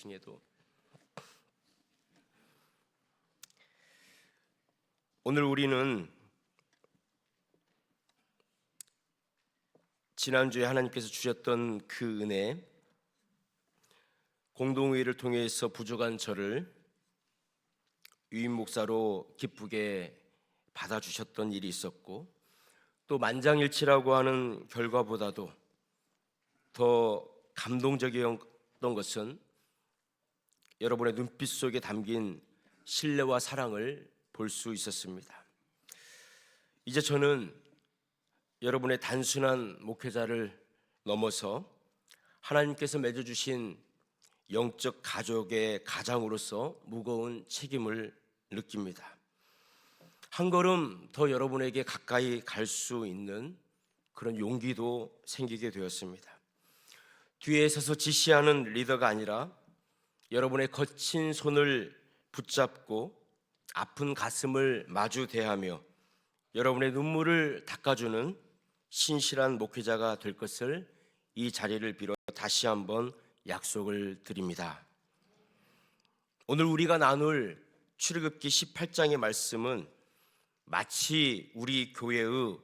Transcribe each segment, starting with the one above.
중에도 오늘 우리는 지난주에 하나님께서 주셨던 그 은혜, 공동회의를 통해서 부족한 저를 유임 목사로 기쁘게 받아주셨던 일이 있었고, 또 만장일치라고 하는 결과보다도 더 감동적이었던 것은 여러분의 눈빛 속에 담긴 신뢰와 사랑을 볼 수 있었습니다. 이제 저는 여러분의 단순한 목회자를 넘어서 하나님께서 맺어주신 영적 가족의 가장으로서 무거운 책임을 느낍니다. 한 걸음 더 여러분에게 가까이 갈 수 있는 그런 용기도 생기게 되었습니다. 뒤에 서서 지시하는 리더가 아니라 여러분의 거친 손을 붙잡고 아픈 가슴을 마주 대하며 여러분의 눈물을 닦아주는 신실한 목회자가 될 것을 이 자리를 빌어 다시 한번 약속을 드립니다. 오늘 우리가 나눌 출애굽기 18장의 말씀은 마치 우리 교회의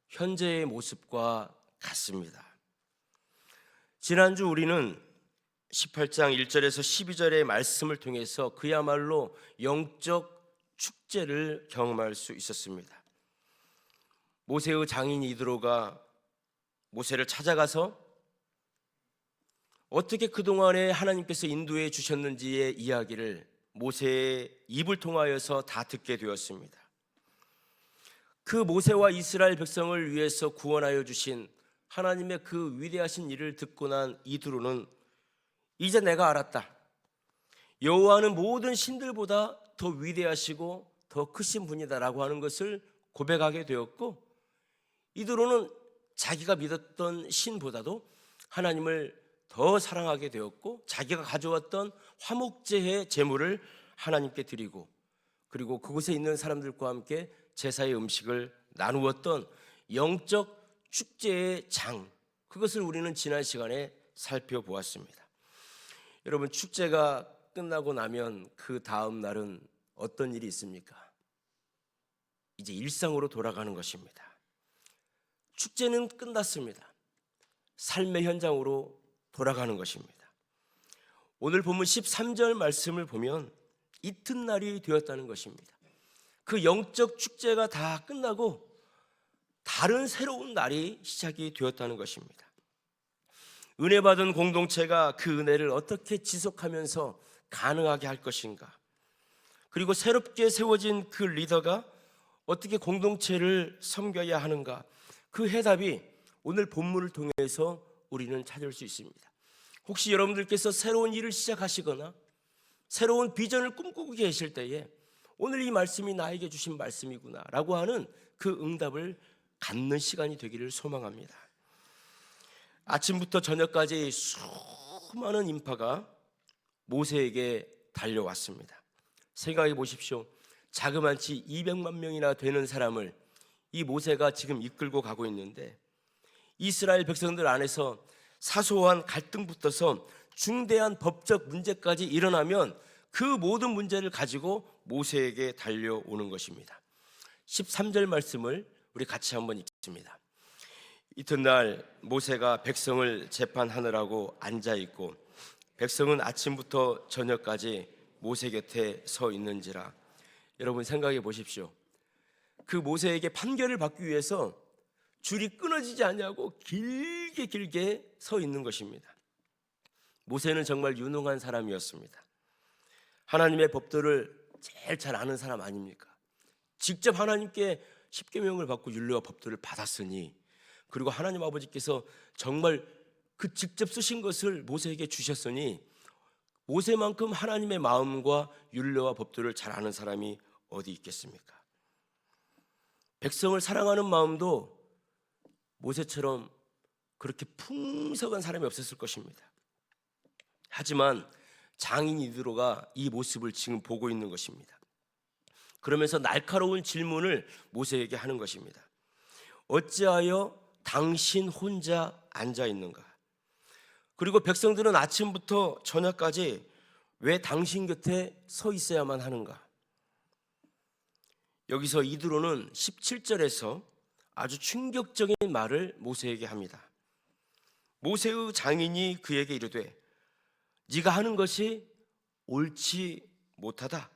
현재의 모습과 같습니다. 지난주 우리는 18장 1절에서 12절의 말씀을 통해서 그야말로 영적 축제를 경험할 수 있었습니다. 모세의 장인 이드로가 모세를 찾아가서 어떻게 그동안에 하나님께서 인도해 주셨는지의 이야기를 모세의 입을 통하여서 다 듣게 되었습니다. 그 모세와 이스라엘 백성을 위해서 구원하여 주신 하나님의 그 위대하신 일을 듣고 난 이드로는 이제 내가 알았다. 여호와는 모든 신들보다 더 위대하시고 더 크신 분이다라고 하는 것을 고백하게 되었고, 이드로는 자기가 믿었던 신보다도 하나님을 더 사랑하게 되었고, 자기가 가져왔던 화목제의 제물을 하나님께 드리고, 그리고 그곳에 있는 사람들과 함께 제사의 음식을 나누었던 영적 축제의 장, 그것을 우리는 지난 시간에 살펴보았습니다. 여러분, 축제가 끝나고 나면 그 다음 날은 어떤 일이 있습니까? 이제 일상으로 돌아가는 것입니다. 축제는 끝났습니다. 삶의 현장으로 돌아가는 것입니다. 오늘 본문 13절 말씀을 보면 이튿날이 되었다는 것입니다. 그 영적 축제가 다 끝나고 다른 새로운 날이 시작이 되었다는 것입니다. 은혜 받은 공동체가 그 은혜를 어떻게 지속하면서 가능하게 할 것인가? 그리고 새롭게 세워진 그 리더가 어떻게 공동체를 섬겨야 하는가? 그 해답이 오늘 본문을 통해서 우리는 찾을 수 있습니다. 혹시 여러분들께서 새로운 일을 시작하시거나 새로운 비전을 꿈꾸고 계실 때에 오늘 이 말씀이 나에게 주신 말씀이구나 라고 하는 그 응답을 갖는 시간이 되기를 소망합니다. 아침부터 저녁까지 수많은 인파가 모세에게 달려왔습니다. 생각해 보십시오. 자그마치 200만 명이나 되는 사람을 이 모세가 지금 이끌고 가고 있는데, 이스라엘 백성들 안에서 사소한 갈등부터서 중대한 법적 문제까지 일어나면 그 모든 문제를 가지고 모세에게 달려오는 것입니다. 13절 말씀을 우리 같이 한번 읽습니다. 이튿날 모세가 백성을 재판하느라고 앉아있고 백성은 아침부터 저녁까지 모세 곁에 서 있는지라. 여러분 생각해 보십시오. 그 모세에게 판결을 받기 위해서 줄이 끊어지지 않냐고 길게 서 있는 것입니다. 모세는 정말 유능한 사람이었습니다. 하나님의 법도를 제일 잘 아는 사람 아닙니까? 직접 하나님께 십계명을 받고 율례와 법도를 받았으니, 그리고 하나님 아버지께서 정말 그 직접 쓰신 것을 모세에게 주셨으니 모세만큼 하나님의 마음과 율례와 법도를 잘 아는 사람이 어디 있겠습니까? 백성을 사랑하는 마음도 모세처럼 그렇게 풍성한 사람이 없었을 것입니다. 하지만 장인 이드로가 이 모습을 지금 보고 있는 것입니다. 그러면서 날카로운 질문을 모세에게 하는 것입니다. 어찌하여 당신 혼자 앉아 있는가? 그리고 백성들은 아침부터 저녁까지 왜 당신 곁에 서 있어야만 하는가? 여기서 이드로는 17절에서 아주 충격적인 말을 모세에게 합니다. 모세의 장인이 그에게 이르되 네가 하는 것이 옳지 못하다.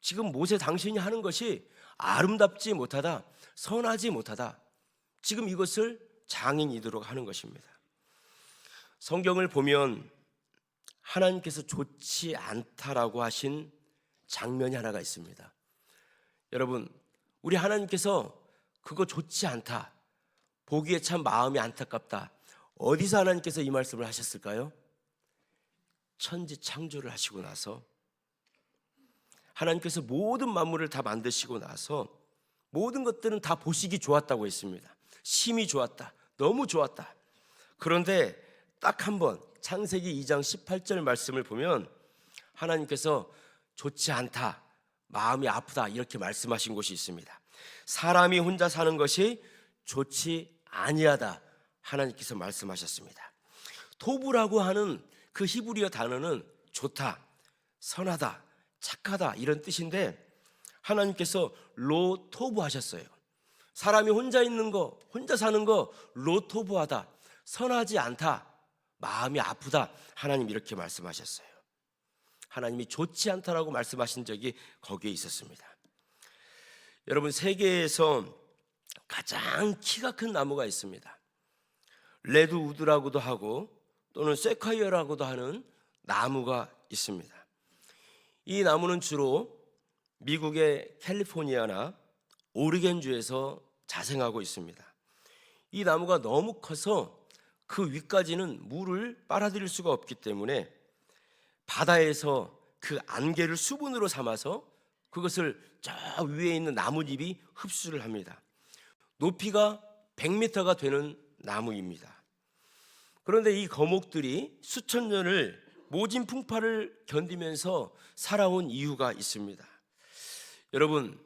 지금 모세 당신이 하는 것이 아름답지 못하다, 선하지 못하다. 지금 이것을 장인 이드로가 하는 것입니다. 성경을 보면 하나님께서 좋지 않다라고 하신 장면이 하나가 있습니다. 여러분, 우리 하나님께서 그거 좋지 않다, 보기에 참 마음이 안타깝다, 어디서 하나님께서 이 말씀을 하셨을까요? 천지 창조를 하시고 나서 하나님께서 모든 만물을 다 만드시고 나서 모든 것들은 다 보시기 좋았다고 했습니다. 심히 좋았다, 너무 좋았다. 그런데 딱 한 번 창세기 2장 18절 말씀을 보면 하나님께서 좋지 않다, 마음이 아프다 이렇게 말씀하신 곳이 있습니다. 사람이 혼자 사는 것이 좋지 아니하다 하나님께서 말씀하셨습니다. 토부라고 하는 그 히브리어 단어는 좋다, 선하다, 착하다 이런 뜻인데 하나님께서 로토부 하셨어요. 사람이 혼자 있는 거, 혼자 사는 거 로토부하다, 선하지 않다, 마음이 아프다, 하나님 이렇게 말씀하셨어요. 하나님이 좋지 않다라고 말씀하신 적이 거기에 있었습니다. 여러분, 세계에서 가장 키가 큰 나무가 있습니다. 레드우드라고도 하고 또는 세콰이어라고도 하는 나무가 있습니다. 이 나무는 주로 미국의 캘리포니아나 오리겐주에서 자생하고 있습니다. 이 나무가 너무 커서 그 위까지는 물을 빨아들일 수가 없기 때문에 바다에서 그 안개를 수분으로 삼아서 그것을 저 위에 있는 나뭇잎이 흡수를 합니다. 높이가 100m가 되는 나무입니다. 그런데 이 거목들이 수천 년을 모진 풍파를 견디면서 살아온 이유가 있습니다. 여러분,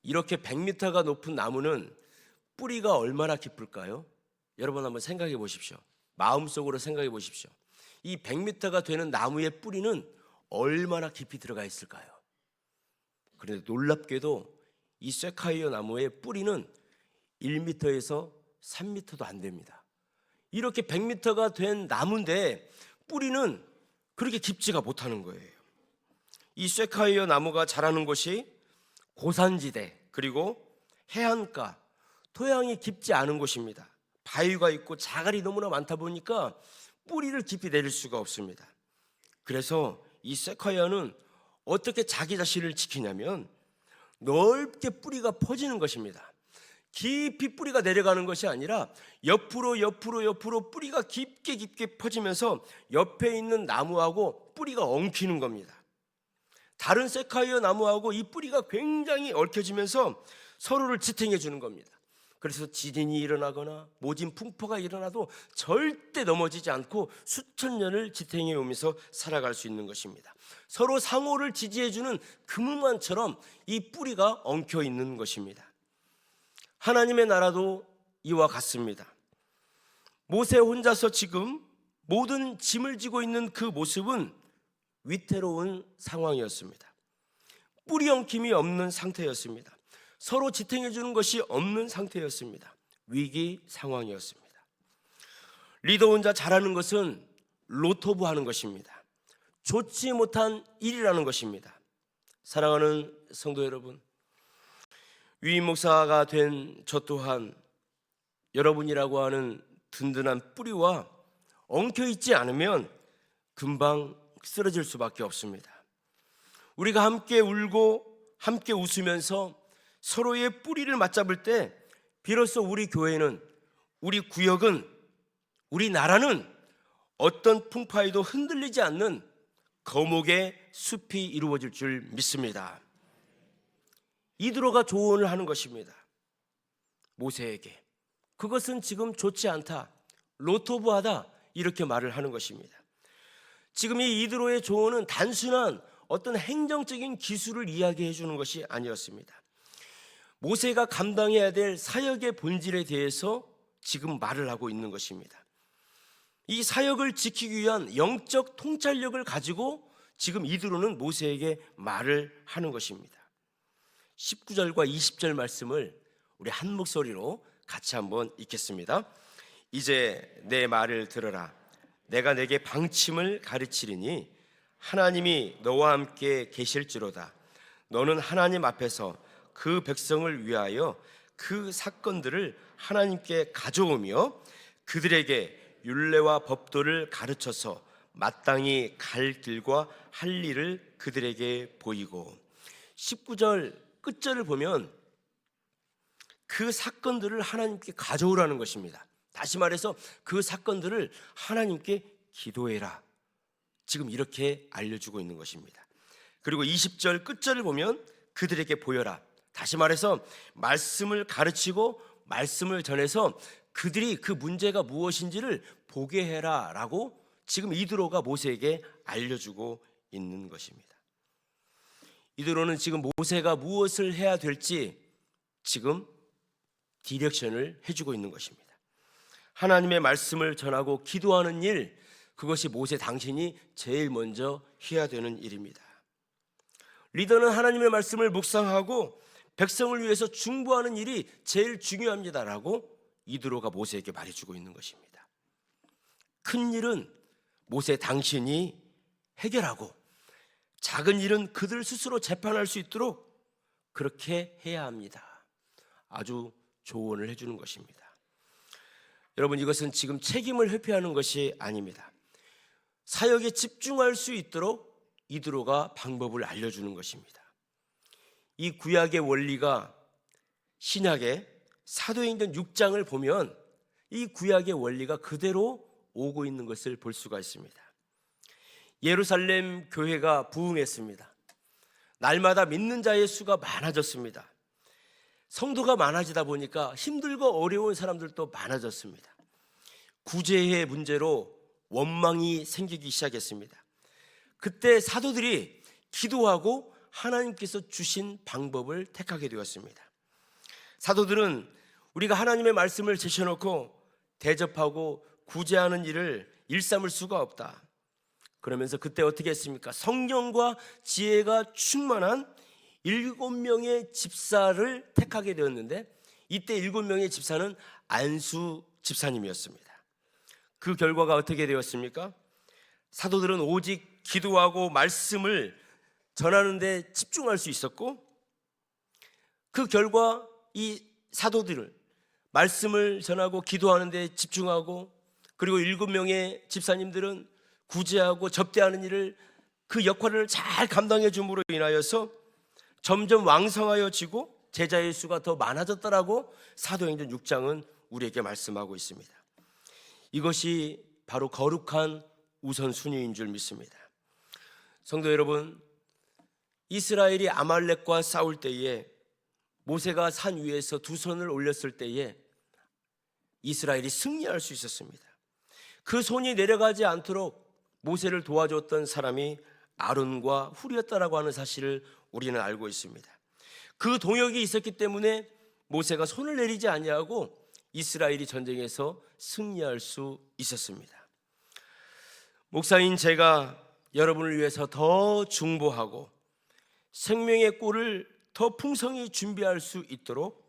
이렇게 100m가 높은 나무는 뿌리가 얼마나 깊을까요? 여러분 한번 생각해 보십시오. 마음속으로 생각해 보십시오. 이 100m가 되는 나무의 뿌리는 얼마나 깊이 들어가 있을까요? 그런데 놀랍게도 이 세콰이어 나무의 뿌리는 1m에서 3m도 안 됩니다. 이렇게 100m가 된 나무인데 뿌리는 그렇게 깊지가 못하는 거예요. 이 세콰이어 나무가 자라는 곳이 고산지대 그리고 해안가, 토양이 깊지 않은 곳입니다. 바위가 있고 자갈이 너무나 많다 보니까 뿌리를 깊이 내릴 수가 없습니다. 그래서 이 세콰이어는 어떻게 자기 자신을 지키냐면 넓게 뿌리가 퍼지는 것입니다. 깊이 뿌리가 내려가는 것이 아니라 옆으로 뿌리가 깊게 퍼지면서 옆에 있는 나무하고 뿌리가 엉키는 겁니다. 다른 세콰이어 나무하고 이 뿌리가 굉장히 얽혀지면서 서로를 지탱해 주는 겁니다. 그래서 지진이 일어나거나 모진 풍파가 일어나도 절대 넘어지지 않고 수천 년을 지탱해 오면서 살아갈 수 있는 것입니다. 서로 상호를 지지해 주는 그물망처럼 이 뿌리가 엉켜 있는 것입니다. 하나님의 나라도 이와 같습니다. 모세 혼자서 지금 모든 짐을 지고 있는 그 모습은 위태로운 상황이었습니다. 뿌리 엉킴이 없는 상태였습니다. 서로 지탱해 주는 것이 없는 상태였습니다. 위기 상황이었습니다. 리더 혼자 잘하는 것은 로토부 하는 것입니다. 좋지 못한 일이라는 것입니다. 사랑하는 성도 여러분, 위임 목사가 된 저 또한 여러분이라고 하는 든든한 뿌리와 엉켜 있지 않으면 금방 쓰러질 수밖에 없습니다. 우리가 함께 울고 함께 웃으면서 서로의 뿌리를 맞잡을 때 비로소 우리 교회는, 우리 구역은, 우리 나라는 어떤 풍파에도 흔들리지 않는 거목의 숲이 이루어질 줄 믿습니다. 이드로가 조언을 하는 것입니다. 모세에게 그것은 지금 좋지 않다, 로토부하다 이렇게 말을 하는 것입니다. 지금 이 이드로의 조언은 단순한 어떤 행정적인 기술을 이야기해 주는 것이 아니었습니다. 모세가 감당해야 될 사역의 본질에 대해서 지금 말을 하고 있는 것입니다. 이 사역을 지키기 위한 영적 통찰력을 가지고 지금 이드로는 모세에게 말을 하는 것입니다. 19절과 20절 말씀을 우리 한 목소리로 같이 한번 읽겠습니다. 이제 내 말을 들어라. 내가 내게 방침을 가르치리니 하나님이 너와 함께 계실지로다. 너는 하나님 앞에서 그 백성을 위하여 그 사건들을 하나님께 가져오며 그들에게 율례와 법도를 가르쳐서 마땅히 갈 길과 할 일을 그들에게 보이고, 19절 끝절을 보면 그 사건들을 하나님께 가져오라는 것입니다. 다시 말해서 그 사건들을 하나님께 기도해라, 지금 이렇게 알려주고 있는 것입니다. 그리고 20절 끝절을 보면 그들에게 보여라, 다시 말해서 말씀을 가르치고 말씀을 전해서 그들이 그 문제가 무엇인지를 보게 해라 라고 지금 이드로가 모세에게 알려주고 있는 것입니다. 이드로는 지금 모세가 무엇을 해야 될지 지금 디렉션을 해주고 있는 것입니다. 하나님의 말씀을 전하고 기도하는 일, 그것이 모세 당신이 제일 먼저 해야 되는 일입니다. 리더는 하나님의 말씀을 묵상하고 백성을 위해서 중보하는 일이 제일 중요합니다라고 이드로가 모세에게 말해주고 있는 것입니다. 큰 일은 모세 당신이 해결하고 작은 일은 그들 스스로 재판할 수 있도록 그렇게 해야 합니다. 아주 조언을 해주는 것입니다. 여러분, 이것은 지금 책임을 회피하는 것이 아닙니다. 사역에 집중할 수 있도록 이드로가 방법을 알려주는 것입니다. 이 구약의 원리가 신약의 사도행전 6장을 보면 이 구약의 원리가 그대로 오고 있는 것을 볼 수가 있습니다. 예루살렘 교회가 부흥했습니다. 날마다 믿는 자의 수가 많아졌습니다. 성도가 많아지다 보니까 힘들고 어려운 사람들도 많아졌습니다. 구제의 문제로 원망이 생기기 시작했습니다. 그때 사도들이 기도하고 하나님께서 주신 방법을 택하게 되었습니다. 사도들은 우리가 하나님의 말씀을 제쳐놓고 대접하고 구제하는 일을 일삼을 수가 없다. 그러면서 그때 어떻게 했습니까? 성령과 지혜가 충만한 7명의 집사를 택하게 되었는데, 이때 7명의 집사는 안수 집사님이었습니다. 그 결과가 어떻게 되었습니까? 사도들은 오직 기도하고 말씀을 전하는 데 집중할 수 있었고, 그 결과 이 사도들을 말씀을 전하고 기도하는 데 집중하고, 그리고 7명의 집사님들은 구제하고 접대하는 일을, 그 역할을 잘 감당해 줌으로 인하여서 점점 왕성하여지고 제자의 수가 더 많아졌다라고 사도행전 6장은 우리에게 말씀하고 있습니다. 이것이 바로 거룩한 우선순위인 줄 믿습니다. 성도 여러분, 이스라엘이 아말렉과 싸울 때에 모세가 산 위에서 두 손을 올렸을 때에 이스라엘이 승리할 수 있었습니다. 그 손이 내려가지 않도록 모세를 도와줬던 사람이 아론과 훌이었다라고 하는 사실을 우리는 알고 있습니다. 그 동역이 있었기 때문에 모세가 손을 내리지 아니하고 이스라엘이 전쟁에서 승리할 수 있었습니다. 목사인 제가 여러분을 위해서 더 중보하고 생명의 꿀을 더 풍성히 준비할 수 있도록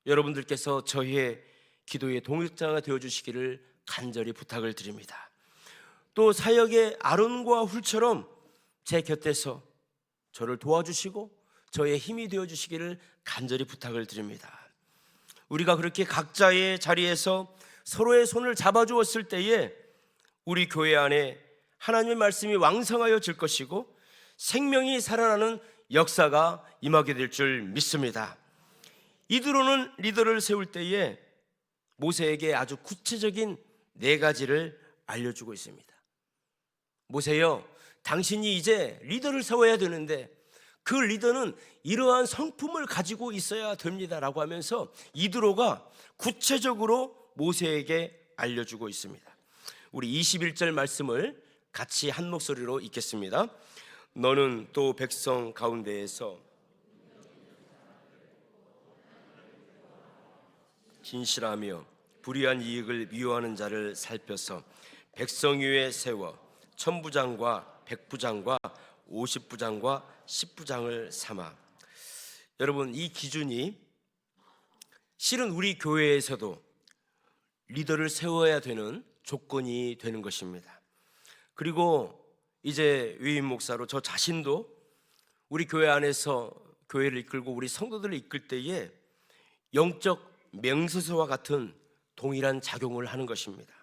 여러분들께서 저희의 기도의 동역자가 되어주시기를 간절히 부탁을 드립니다. 또 사역의 아론과 훌처럼 제 곁에서 저를 도와주시고 저의 힘이 되어주시기를 간절히 부탁을 드립니다. 우리가 그렇게 각자의 자리에서 서로의 손을 잡아주었을 때에 우리 교회 안에 하나님의 말씀이 왕성하여질 것이고 생명이 살아나는 역사가 임하게 될 줄 믿습니다. 이드로는 리더를 세울 때에 모세에게 아주 구체적인 4가지를 알려주고 있습니다. 모세여, 당신이 이제 리더를 세워야 되는데 그 리더는 이러한 성품을 가지고 있어야 됩니다라고 하면서 이드로가 구체적으로 모세에게 알려주고 있습니다. 우리 21절 말씀을 같이 한 목소리로 읽겠습니다. 너는 또 백성 가운데에서 진실하며 불의한 이익을 미워하는 자를 살펴서 백성 위에 세워 천부장과 100부장과 50부장과 10부장을 삼아. 여러분, 이 기준이 실은 우리 교회에서도 리더를 세워야 되는 조건이 되는 것입니다. 그리고 이제 위임 목사로 저 자신도 우리 교회 안에서 교회를 이끌고 우리 성도들을 이끌 때에 영적 맹세서와 같은 동일한 작용을 하는 것입니다.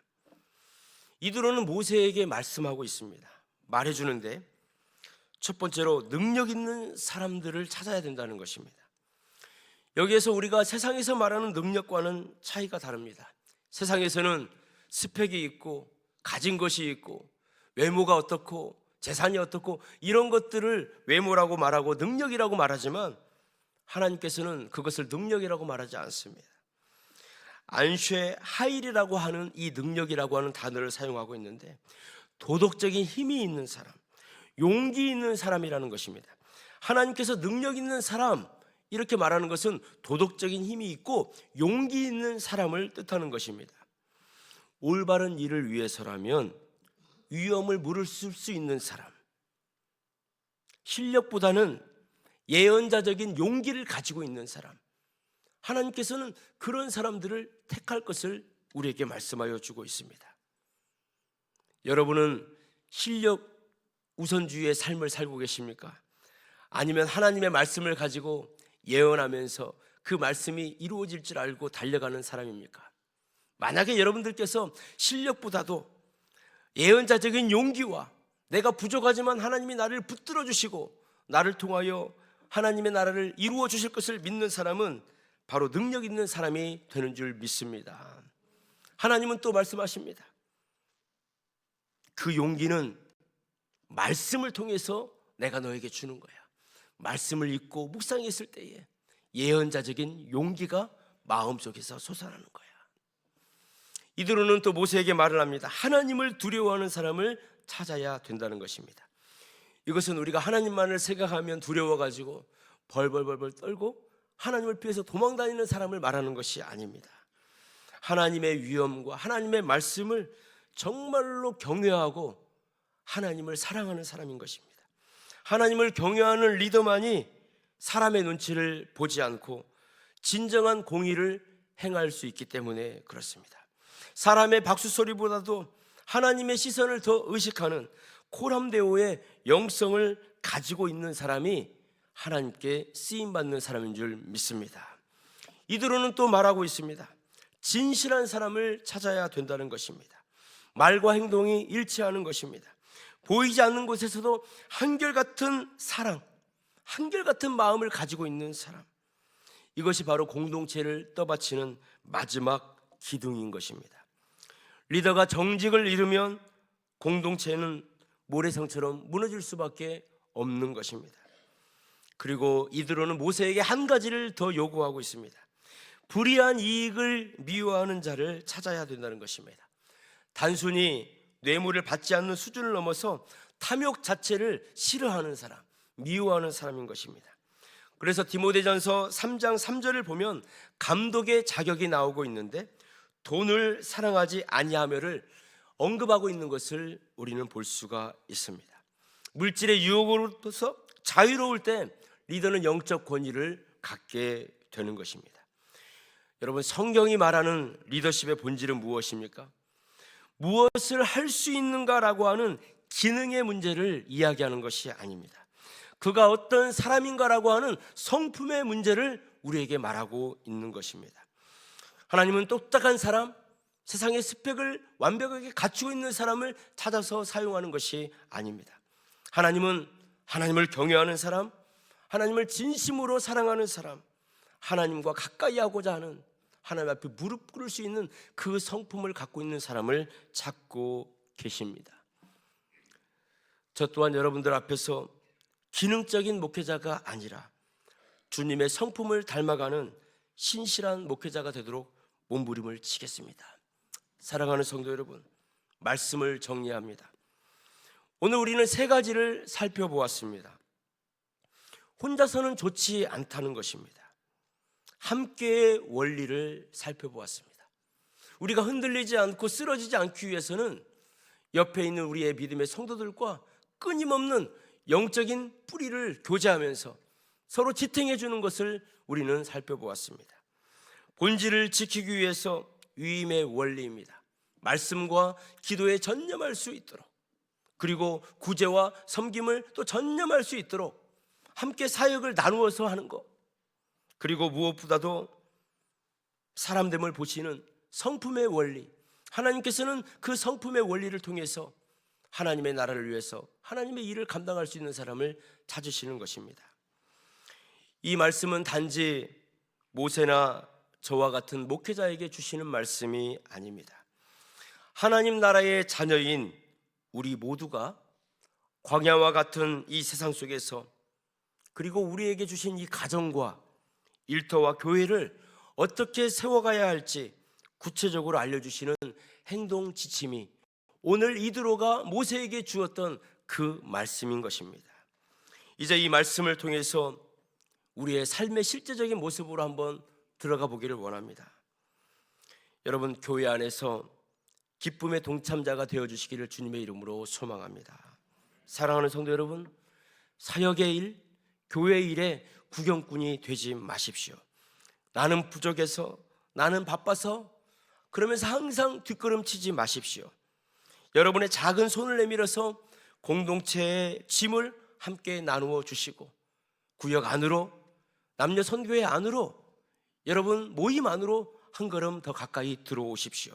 이드로는 모세에게 말씀하고 있습니다. 말해주는데 첫 번째로 능력 있는 사람들을 찾아야 된다는 것입니다. 여기에서 우리가 세상에서 말하는 능력과는 차이가 다릅니다. 세상에서는 스펙이 있고 가진 것이 있고 외모가 어떻고 재산이 어떻고 이런 것들을 외모라고 말하고 능력이라고 말하지만 하나님께서는 그것을 능력이라고 말하지 않습니다. 안쉐 하일이라고 하는 이 능력이라고 하는 단어를 사용하고 있는데 도덕적인 힘이 있는 사람, 용기 있는 사람이라는 것입니다. 하나님께서 능력 있는 사람 이렇게 말하는 것은 도덕적인 힘이 있고 용기 있는 사람을 뜻하는 것입니다. 올바른 일을 위해서라면 위험을 무릅쓸 수 있는 사람, 실력보다는 예언자적인 용기를 가지고 있는 사람, 하나님께서는 그런 사람들을 택할 것을 우리에게 말씀하여 주고 있습니다. 여러분은 실력 우선주의의 삶을 살고 계십니까? 아니면 하나님의 말씀을 가지고 예언하면서 그 말씀이 이루어질 줄 알고 달려가는 사람입니까? 만약에 여러분들께서 실력보다도 예언자적인 용기와 내가 부족하지만 하나님이 나를 붙들어 주시고 나를 통하여 하나님의 나라를 이루어 주실 것을 믿는 사람은 바로 능력 있는 사람이 되는 줄 믿습니다. 하나님은 또 말씀하십니다. 그 용기는 말씀을 통해서 내가 너에게 주는 거야. 말씀을 읽고 묵상했을 때에 예언자적인 용기가 마음속에서 솟아나는 거야. 이드로는 또 모세에게 말을 합니다. 하나님을 두려워하는 사람을 찾아야 된다는 것입니다. 이것은 우리가 하나님만을 생각하면 두려워가지고 벌벌벌 떨고 하나님을 피해서 도망다니는 사람을 말하는 것이 아닙니다. 하나님의 위엄과 하나님의 말씀을 정말로 경외하고 하나님을 사랑하는 사람인 것입니다. 하나님을 경외하는 리더만이 사람의 눈치를 보지 않고 진정한 공의를 행할 수 있기 때문에 그렇습니다. 사람의 박수 소리보다도 하나님의 시선을 더 의식하는 코람데오의 영성을 가지고 있는 사람이 하나님께 쓰임받는 사람인 줄 믿습니다. 이드로는 또 말하고 있습니다. 진실한 사람을 찾아야 된다는 것입니다. 말과 행동이 일치하는 것입니다. 보이지 않는 곳에서도 한결같은 사랑, 한결같은 마음을 가지고 있는 사람, 이것이 바로 공동체를 떠받치는 마지막 기둥인 것입니다. 리더가 정직을 잃으면 공동체는 모래성처럼 무너질 수밖에 없는 것입니다. 그리고 이드로는 모세에게 한 가지를 더 요구하고 있습니다. 불의한 이익을 미워하는 자를 찾아야 된다는 것입니다. 단순히 뇌물을 받지 않는 수준을 넘어서 탐욕 자체를 싫어하는 사람, 미워하는 사람인 것입니다. 그래서 디모데전서 3장 3절을 보면 감독의 자격이 나오고 있는데 돈을 사랑하지 아니하며를 언급하고 있는 것을 우리는 볼 수가 있습니다. 물질의 유혹으로서 자유로울 때 리더는 영적 권위를 갖게 되는 것입니다. 여러분, 성경이 말하는 리더십의 본질은 무엇입니까? 무엇을 할 수 있는가라고 하는 기능의 문제를 이야기하는 것이 아닙니다. 그가 어떤 사람인가라고 하는 성품의 문제를 우리에게 말하고 있는 것입니다. 하나님은 똑딱한 사람, 세상의 스펙을 완벽하게 갖추고 있는 사람을 찾아서 사용하는 것이 아닙니다. 하나님은 하나님을 경외하는 사람, 하나님을 진심으로 사랑하는 사람, 하나님과 가까이 하고자 하는, 하나님 앞에 무릎 꿇을 수 있는 그 성품을 갖고 있는 사람을 찾고 계십니다. 저 또한 여러분들 앞에서 기능적인 목회자가 아니라 주님의 성품을 닮아가는 신실한 목회자가 되도록 몸부림을 치겠습니다. 사랑하는 성도 여러분, 말씀을 정리합니다. 오늘 우리는 세 가지를 살펴보았습니다. 혼자서는 좋지 않다는 것입니다. 함께의 원리를 살펴보았습니다. 우리가 흔들리지 않고 쓰러지지 않기 위해서는 옆에 있는 우리의 믿음의 성도들과 끊임없는 영적인 뿌리를 교제하면서 서로 지탱해 주는 것을 우리는 살펴보았습니다. 본질을 지키기 위해서 위임의 원리입니다. 말씀과 기도에 전념할 수 있도록, 그리고 구제와 섬김을 또 전념할 수 있도록 함께 사역을 나누어서 하는 것, 그리고 무엇보다도 사람됨을 보시는 성품의 원리, 하나님께서는 그 성품의 원리를 통해서 하나님의 나라를 위해서 하나님의 일을 감당할 수 있는 사람을 찾으시는 것입니다. 이 말씀은 단지 모세나 저와 같은 목회자에게 주시는 말씀이 아닙니다. 하나님 나라의 자녀인 우리 모두가 광야와 같은 이 세상 속에서, 그리고 우리에게 주신 이 가정과 일터와 교회를 어떻게 세워가야 할지 구체적으로 알려주시는 행동 지침이 오늘 이드로가 모세에게 주었던 그 말씀인 것입니다. 이제 이 말씀을 통해서 우리의 삶의 실제적인 모습으로 한번 들어가 보기를 원합니다. 여러분, 교회 안에서 기쁨의 동참자가 되어주시기를 주님의 이름으로 소망합니다. 사랑하는 성도 여러분, 사역의 일, 교회의 일에 구경꾼이 되지 마십시오. 나는 부족해서, 나는 바빠서, 그러면서 항상 뒷걸음치지 마십시오. 여러분의 작은 손을 내밀어서 공동체의 짐을 함께 나누어 주시고, 구역 안으로, 남녀 선교회 안으로, 여러분 모임 안으로 한 걸음 더 가까이 들어오십시오.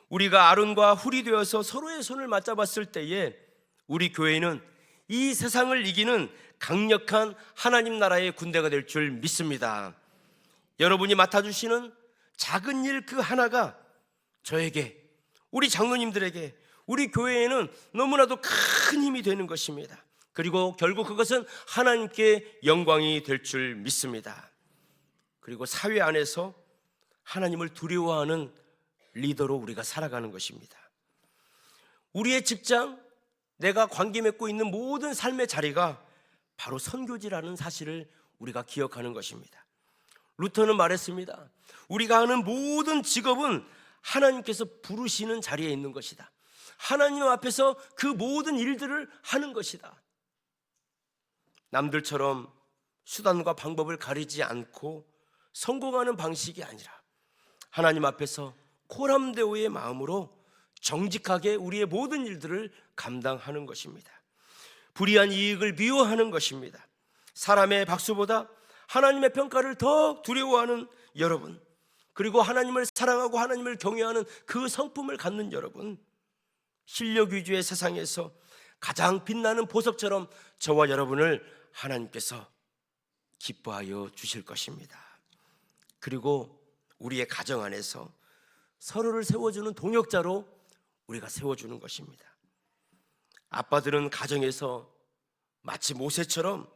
우리가 아론과 훌이 되어서 서로의 손을 맞잡았을 때에 우리 교회는 이 세상을 이기는 강력한 하나님 나라의 군대가 될 줄 믿습니다. 여러분이 맡아주시는 작은 일 그 하나가 저에게, 우리 장로님들에게, 우리 교회에는 너무나도 큰 힘이 되는 것입니다. 그리고 결국 그것은 하나님께 영광이 될 줄 믿습니다. 그리고 사회 안에서 하나님을 두려워하는 리더로 우리가 살아가는 것입니다. 우리의 직장, 내가 관계 맺고 있는 모든 삶의 자리가 바로 선교지라는 사실을 우리가 기억하는 것입니다. 루터는 말했습니다. 우리가 하는 모든 직업은 하나님께서 부르시는 자리에 있는 것이다. 하나님 앞에서 그 모든 일들을 하는 것이다. 남들처럼 수단과 방법을 가리지 않고 성공하는 방식이 아니라 하나님 앞에서 코람데오의 마음으로 정직하게 우리의 모든 일들을 감당하는 것입니다. 불의한 이익을 미워하는 것입니다. 사람의 박수보다 하나님의 평가를 더 두려워하는 여러분, 그리고 하나님을 사랑하고 하나님을 경외하는 그 성품을 갖는 여러분, 실력 위주의 세상에서 가장 빛나는 보석처럼 저와 여러분을 하나님께서 기뻐하여 주실 것입니다. 그리고 우리의 가정 안에서 서로를 세워주는 동역자로 우리가 세워주는 것입니다. 아빠들은 가정에서 마치 모세처럼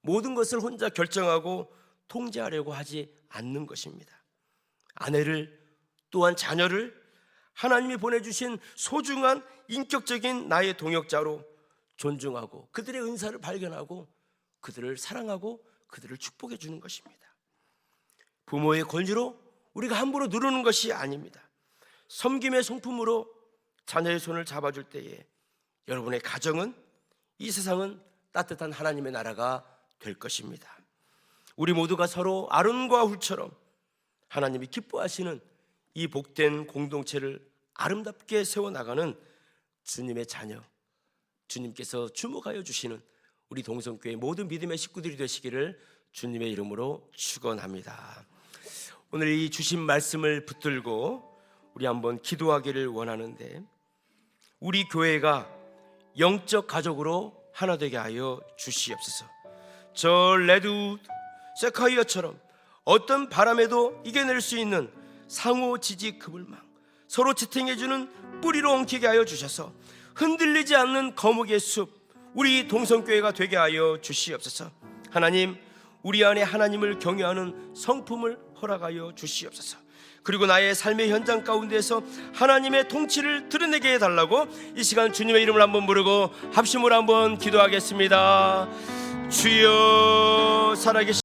모든 것을 혼자 결정하고 통제하려고 하지 않는 것입니다. 아내를, 또한 자녀를 하나님이 보내주신 소중한 인격적인 나의 동역자로 존중하고 그들의 은사를 발견하고 그들을 사랑하고 그들을 축복해 주는 것입니다. 부모의 권유로 우리가 함부로 누르는 것이 아닙니다. 섬김의 성품으로 자녀의 손을 잡아줄 때에 여러분의 가정은, 이 세상은 따뜻한 하나님의 나라가 될 것입니다. 우리 모두가 서로 아론과 훌처럼 하나님이 기뻐하시는 이 복된 공동체를 아름답게 세워나가는 주님의 자녀, 주님께서 주목하여 주시는 우리 동성교회 모든 믿음의 식구들이 되시기를 주님의 이름으로 축원합니다. 오늘 이 주신 말씀을 붙들고 우리 한번 기도하기를 원하는데, 우리 교회가 영적 가족으로 하나 되게 하여 주시옵소서. 저 레드우드, 세카이어처럼 어떤 바람에도 이겨낼 수 있는 상호 지지 그물망, 서로 지탱해주는 뿌리로 엉키게 하여 주셔서 흔들리지 않는 거목의 숲, 우리 동성교회가 되게 하여 주시옵소서. 하나님, 우리 안에 하나님을 경외하는 성품을 허락하여 주시옵소서. 그리고 나의 삶의 현장 가운데서 하나님의 통치를 드러내게 해달라고 이 시간 주님의 이름을 한번 부르고 합심으로 한번 기도하겠습니다. 주여, 살아계신